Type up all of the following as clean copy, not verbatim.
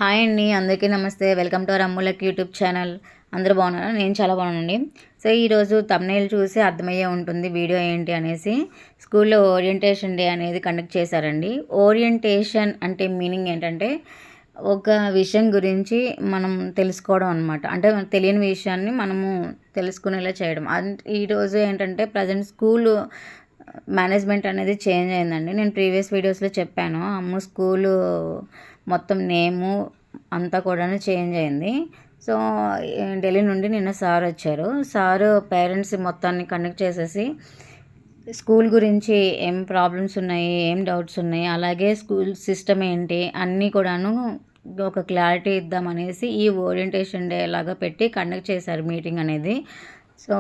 Hi అండి, అందరికీ నమస్తే. వెల్కమ్ టు అవర్ అమ్ములక్ యూట్యూబ్ ఛానల్. అందరూ బాగున్నారా? నేను చాలా బాగున్నానండి. సో ఈరోజు థంబ్నెయిల్ చూసి అర్థమయ్యే ఉంటుంది వీడియో ఏంటి అనేసి. స్కూల్లో ఓరియంటేషన్ డే అనేది కండక్ట్ చేశారండి. ఓరియంటేషన్ అంటే మీనింగ్ ఏంటంటే ఒక విషయం గురించి మనం తెలుసుకోవడం అనమాట. అంటే తెలియని విషయాన్ని మనము తెలుసుకునేలా చేయడం. ఈరోజు ఏంటంటే ప్రజెంట్ స్కూలు మేనేజ్మెంట్ అనేది చేంజ్ అయిందండి. నేను ప్రీవియస్ వీడియోస్లో చెప్పాను, అమ్ము స్కూలు మొత్తం నేము అంతా కూడా చేంజ్ అయింది. సో ఢిల్లీ నుండి నిన్న సార్ వచ్చారు. సారు పేరెంట్స్ మొత్తాన్ని కండక్ట్ చేసేసి స్కూల్ గురించి ఏం ప్రాబ్లమ్స్ ఉన్నాయి, ఏం డౌట్స్ ఉన్నాయి, అలాగే స్కూల్ సిస్టమ్ ఏంటి అన్నీ కూడాను ఒక క్లారిటీ ఇద్దామనేసి ఈ ఓరియంటేషన్ డే లాగా పెట్టి కండక్ట్ చేశారు మీటింగ్ అనేది. సో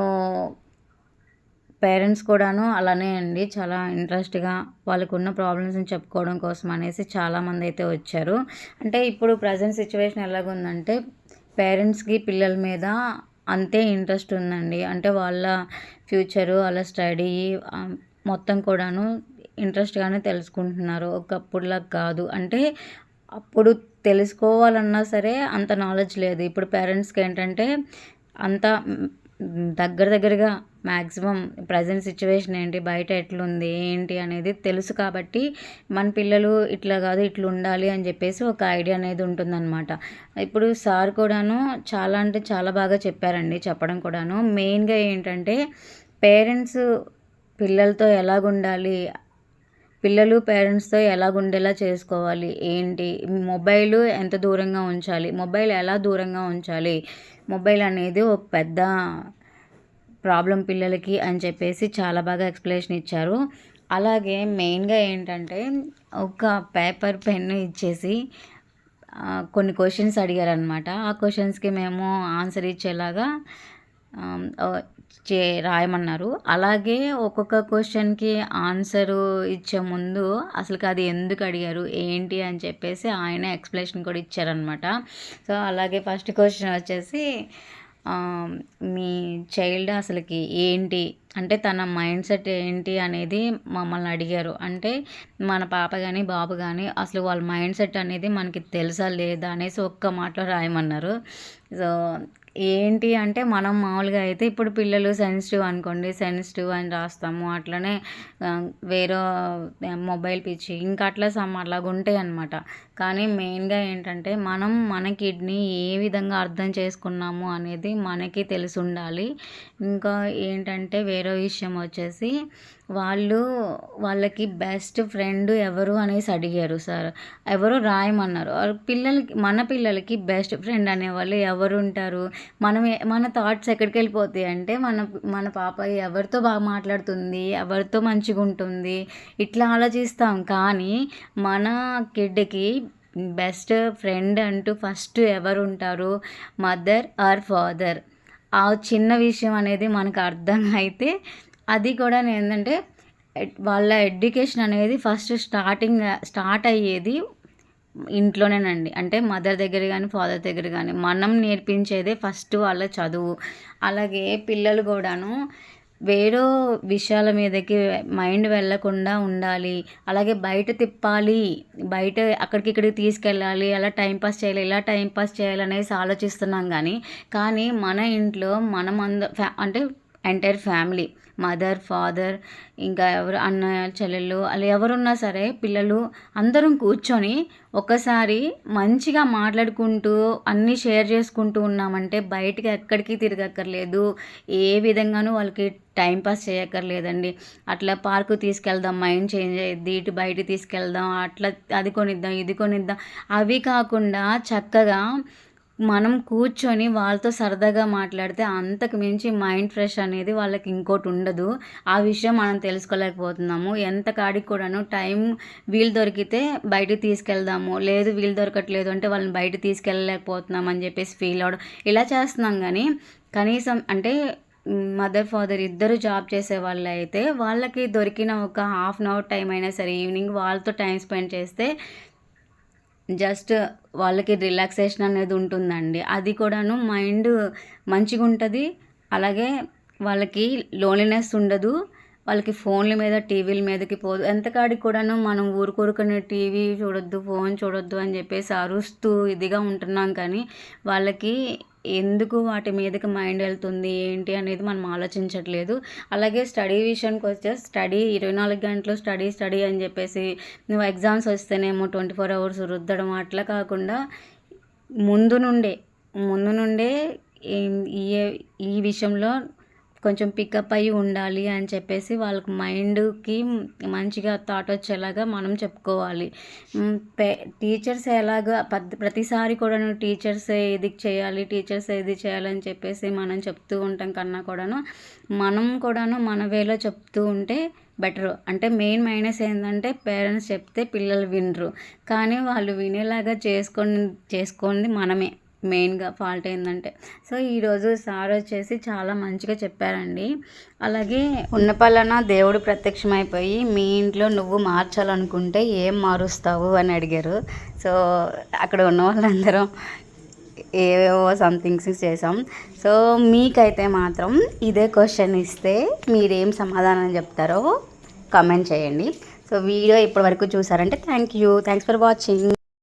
పేరెంట్స్ కూడాను అలానే అండి, చాలా ఇంట్రెస్ట్గా వాళ్ళకున్న ప్రాబ్లమ్స్ని చెప్పుకోవడం కోసం అనేసి చాలామంది అయితే వచ్చారు. అంటే ఇప్పుడు ప్రజెంట్ సిచ్యువేషన్ ఎలాగుందంటే పేరెంట్స్కి పిల్లల మీద అంతే ఇంట్రెస్ట్ ఉందండి. అంటే వాళ్ళ ఫ్యూచరు, వాళ్ళ స్టడీ మొత్తం కూడాను ఇంట్రెస్ట్గానే తెలుసుకుంటున్నారు, ఒకప్పుడులా కాదు. అంటే అప్పుడు తెలుసుకోవాలన్నా సరే అంత నాలెడ్జ్ లేదు. ఇప్పుడు పేరెంట్స్కి ఏంటంటే అంత దగ్గరగా మ్యాక్సిమం ప్రజెంట్ సిచ్యువేషన్ ఏంటి, బయట ఎట్లుంది ఏంటి అనేది తెలుసు. కాబట్టి మన పిల్లలు ఇట్లా కాదు ఇట్లా ఉండాలి అని చెప్పేసి ఒక ఐడియా అనేది ఉంటుందన్నమాట. ఇప్పుడు సార్ కూడాను చాలా అంటే చాలా బాగా చెప్పారండి. చెప్పడం కూడాను మెయిన్గా ఏంటంటే పేరెంట్స్ పిల్లలతో ఎలాగుండాలి, పిల్లలు పేరెంట్స్తో ఎలాగుండేలా చేసుకోవాలి, ఏంటి మొబైల్ ఎంత దూరంగా ఉంచాలి, మొబైల్ ఎలా దూరంగా ఉంచాలి, మొబైల్ అనేది ఒక పెద్ద ప్రాబ్లం పిల్లలకి అని చెప్పేసి చాలా బాగా ఎక్స్ప్లెనేషన్ ఇచ్చారు. అలాగే మెయిన్గా ఏంటంటే ఒక పేపర్ పెన్ను ఇచ్చేసి కొన్ని క్వశ్చన్స్ అడిగారనమాట. ఆ క్వశ్చన్స్కి మేము ఆన్సర్ ఇచ్చేలాగా రాయమన్నారు. అలాగే ఒక్కొక్క క్వశ్చన్కి ఆన్సరు ఇచ్చే ముందు అసలుకి అది ఎందుకు అడిగారు ఏంటి అని చెప్పేసి ఆయన ఎక్స్ప్లెనేషన్ కూడా ఇచ్చారనమాట. సో అలాగే ఫస్ట్ క్వశ్చన్ వచ్చేసి మీ చైల్డ్ అసలుకి ఏంటి అంటే తన మైండ్ సెట్ ఏంటి అనేది మమ్మల్ని అడిగారు. అంటే మన పాప కానీ బాబు కానీ అసలు వాళ్ళ మైండ్ సెట్ అనేది మనకి తెలుసా లేదా అనేసి ఒక్క మాటలో రాయమన్నారు. సో ఏంటి అంటే మనం మామూలుగా అయితే ఇప్పుడు పిల్లలు సెన్సిటివ్ అనుకోండి, సెన్సిటివ్ అని రాస్తాము. అట్లనే వేరే మొబైల్ పిచ్చి ఇంకా అట్లా అలాగ ఉంటాయి అన్నమాట. కానీ మెయిన్గా ఏంటంటే మనం మన కిడ్నీ ఏ విధంగా అర్థం చేసుకున్నాము అనేది మనకి తెలిసి ఉండాలి. ఇంకా ఏంటంటే వేరే విషయం వచ్చేసి వాళ్ళకి బెస్ట్ ఫ్రెండ్ ఎవరు అనేసి అడిగారు సార్. ఎవరు రాయమన్నారు. మన పిల్లలకి బెస్ట్ ఫ్రెండ్ అనేవాళ్ళు ఎవరు ఉంటారు? మన థాట్స్ ఎక్కడికి వెళ్ళిపోతాయి అంటే మన పాప ఎవరితో బాగా మాట్లాడుతుంది, ఎవరితో మంచిగా ఉంటుంది ఇట్లా ఆలోచిస్తాం. కానీ మన కిడ్కి బెస్ట్ ఫ్రెండ్ అంటూ ఫస్ట్ ఎవరు ఉంటారు? Mother or father. ఆ చిన్న విషయం అనేది మనకు అర్థం అయితే అది కూడా ఏంటంటే వాళ్ళ ఎడ్యుకేషన్ అనేది ఫస్ట్ స్టార్ట్ అయ్యేది ఇంట్లోనేనండి. అంటే మదర్ దగ్గర కానీ ఫాదర్ దగ్గర కానీ మనం నేర్పించేదే ఫస్ట్ వాళ్ళ చదువు. అలాగే పిల్లలు కూడాను వేరే విషయాల మీదకి మైండ్ వెళ్ళకుండా ఉండాలి. అలాగే బయట తిప్పాలి, బయట అక్కడికి ఇక్కడికి తీసుకెళ్ళాలి, అలా టైంపాస్ చేయాలి, ఇలా టైంపాస్ చేయాలి అనేసి ఆలోచిస్తున్నాం. కానీ మన ఇంట్లో మనం అంటే ఎంటైర్ ఫ్యామిలీ మదర్ ఫాదర్ ఇంకా ఎవరు అన్న చెల్లెళ్ళు అలా ఎవరున్నా సరే పిల్లలు అందరం కూర్చొని ఒకసారి మంచిగా మాట్లాడుకుంటూ అన్నీ షేర్ చేసుకుంటూ ఉన్నామంటే బయటికి ఎక్కడికి తిరగక్కర్లేదు, ఏ విధంగానూ వాళ్ళకి టైంపాస్ చేయక్కర్లేదండి. అట్లా పార్కు తీసుకెళ్దాం మైండ్ చేంజ్ అయ్యిద్ది, ఇటు బయట తీసుకెళ్దాం, అట్లా అది కొనిద్దాం ఇది కొనిద్దాం, అవి కాకుండా చక్కగా మనం కూర్చొని వాళ్ళతో సరదాగా మాట్లాడితే అంతకు మించి మైండ్ ఫ్రెష్ అనేది వాళ్ళకి ఇంకోటి ఉండదు. ఆ విషయం మనం తెలుసుకోలేకపోతున్నాము. ఎంత కాడికి కూడాను టైం వీలు దొరికితే బయటికి తీసుకెళ్దాము, లేదు వీలు దొరకట్లేదు అంటే వాళ్ళని బయట తీసుకెళ్ళలేకపోతున్నాం అని చెప్పేసి ఫీల్ అవ్వడం ఇలా చేస్తున్నాం. కానీ కనీసం అంటే మదర్ ఫాదర్ ఇద్దరు జాబ్ చేసే వాళ్ళు అయితే వాళ్ళకి దొరికిన ఒక హాఫ్ అన్ అవర్ టైం అయినా సరే ఈవినింగ్ వాళ్ళతో టైం స్పెండ్ చేస్తే జస్ట్ వాళ్ళకి రిలాక్సేషన్ అనేది ఉంటుందండి. అది కూడాను మైండ్ మంచిగా ఉంటుంది. అలాగే వాళ్ళకి లోన్లీనెస్ ఉండదు. వాళ్ళకి ఫోన్ల మీద టీవీల మీదకి పోదు. ఎంతకాడికి కూడాను మనం ఊరుకూరుకనే టీవీ చూడొద్దు, ఫోన్ చూడొద్దు అని చెప్పేసి అరుస్తూ ఇదిగా ఉంటున్నాం. కానీ వాళ్ళకి ఎందుకు వాటి మీదకి మైండ్ వెళ్తుంది ఏంటి అనేది మనం ఆలోచించట్లేదు. అలాగే స్టడీ విషయానికి వస్తే స్టడీ 24 గంటలు స్టడీ అని చెప్పేసి నువ్వు ఎగ్జామ్స్ వస్తేనేమో 24 అవర్స్ రుద్దడం అట్లా కాకుండా ముందు నుండే ఈ విషయంలో కొంచెం పికప్ అయ్యి ఉండాలి అని చెప్పేసి వాళ్ళకి మైండ్కి మంచిగా థాట్ వచ్చేలాగా మనం చెప్పుకోవాలి. టీచర్స్ ఎలాగా ప్రతిసారి కూడాను టీచర్సే ఇది చేయాలని చెప్పేసి మనం చెప్తూ ఉంటాం కన్నా కూడాను మనం కూడాను మన వేలో చెప్తూ ఉంటే బెటరు. అంటే మెయిన్ మైనస్ ఏంటంటే పేరెంట్స్ చెప్తే పిల్లలు వినరు, కానీ వాళ్ళు వినేలాగా చేసుకుంది మనమే మెయిన్గా ఫాల్ట్ ఏంటంటే. సో ఈరోజు సార్ వచ్చేసి చాలా మంచిగా చెప్పారండి. అలాగే ఉన్న పలానా దేవుడు ప్రత్యక్షమైపోయి మీ ఇంట్లో నువ్వు మార్చాలనుకుంటే ఏం మారుస్తావు అని అడిగారు. సో అక్కడ ఉన్న వాళ్ళందరం ఏవేవో సంథింగ్స్ చేసాం. సో మీకైతే మాత్రం ఇదే క్వశ్చన్ ఇస్తే మీరేం సమాధానం చెప్తారో కామెంట్ చేయండి. సో వీడియో ఇప్పటి వరకు చూసారంటే థ్యాంక్స్ ఫర్ వాచింగ్.